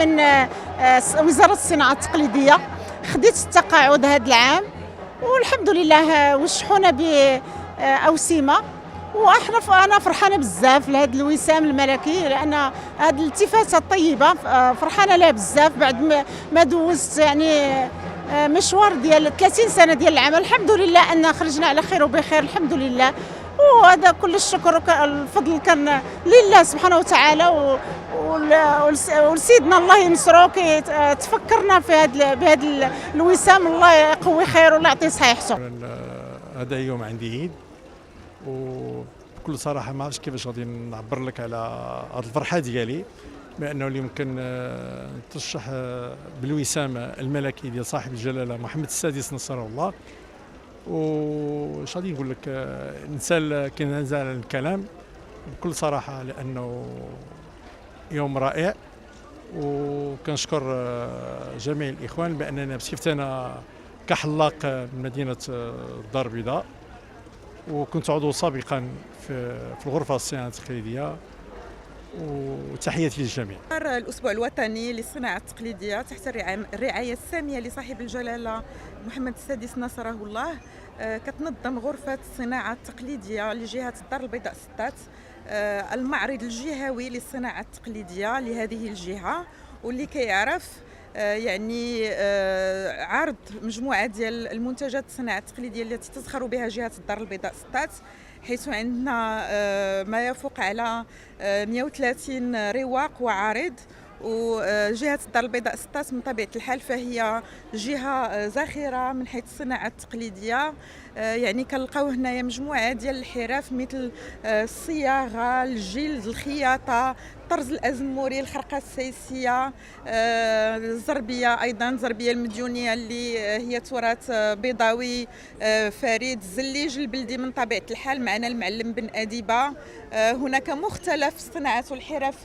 من وزارة الصناعة التقليدية. خديت التقاعد هذا العام والحمد لله وشحونا بأوسمة، انا فرحانه بزاف لهذا الوسام الملكي، لان هذه الالتفاته الطيبه فرحانه لها بزاف بعد ما دوزت يعني مشوار ديال 30 سنه ديال العمل. الحمد لله ان خرجنا على خير وبخير الحمد لله، وهذا كل الشكر والفضل كان لله سبحانه وتعالى ولسيدنا الله ينصرو كي تفكرنا بهذا الوسام. الله يقوي خير ولا يعطيه صحيحته. هذا يوم عندي عيد، وبكل صراحه ما عرفتش كيفاش غادي نعبر لك على هذه الفرحه ديالي بانه اليوم نترشح بالوسام الملكي ديال صاحب الجلاله محمد السادس نصره الله. وش غادي نقول لك، كننزل على الكلام بكل صراحه لانه يوم رائع، وكنشكر جميع الاخوان باننا بصفتي انا كحلاق من مدينه الدار البيضاء، وكنت عضو سابقا في الغرفه الصناعه التقليديه، وتحياتي للجميع. الأسبوع الوطني للصناعة التقليدية تحت الرعاية السامية لصاحب الجلالة محمد السادس نصره الله، كتنظم غرفة الصناعة التقليدية لجهة الدار البيضاء 6 المعرض الجهوي للصناعة التقليدية لهذه الجهة، واللي كيعرف يعني عرض مجموعة ديال المنتجات الصناعة التقليدية التي تزخر بها جهة الدار البيضاء 6، حيث عندنا ما يفوق على 130 رواق وعارض. وجهة الدار البيضاء 6 من طبيعة الحال فهي جهة زاخرة من حيث الصناعة التقليدية، يعني كنلقاو هنايا مجموعة ديال الحرف مثل الصياغة، الجلد، الخياطة، الطرز الأزموري، الخرقة السيسية، الزربية، أيضا الزربية المديونية اللي هي تراث بيضاوي فريد، الزليج البلدي من طبيعة الحال معنا المعلم بن أديبة. هناك مختلف الصناعات والحرف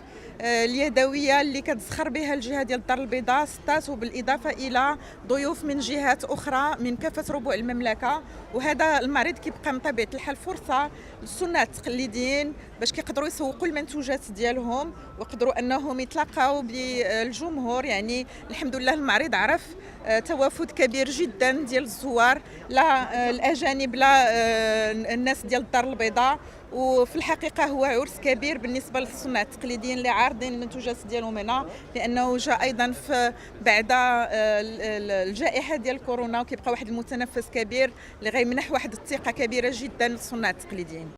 اليدويه اللي كتزخر بها الجهه ديال الدار البيضاء 6، وبالاضافه الى ضيوف من جهات اخرى من كافه ربوع المملكه. وهذا المعرض كيبقى من طبيعه الحال فرصه للصناع التقليديين باش كيقدروا يسوقوا المنتوجات ديالهم ويقدروا انهم يتلاقاو بالجمهور. يعني الحمد لله المعرض عرف توافد كبير جدا ديال الزوار، لا الاجانب لا الناس ديال الدار البيضاء، وفي الحقيقه هو عرس كبير بالنسبه للصناع التقليديين اللي عارضين المنتوجات ديالهم هنا، لانه جاء ايضا بعد الجائحه ديال كورونا، وكيبقى واحد المتنفس كبير اللي غيمنح واحد الثقه كبيره جدا للصناع التقليديين.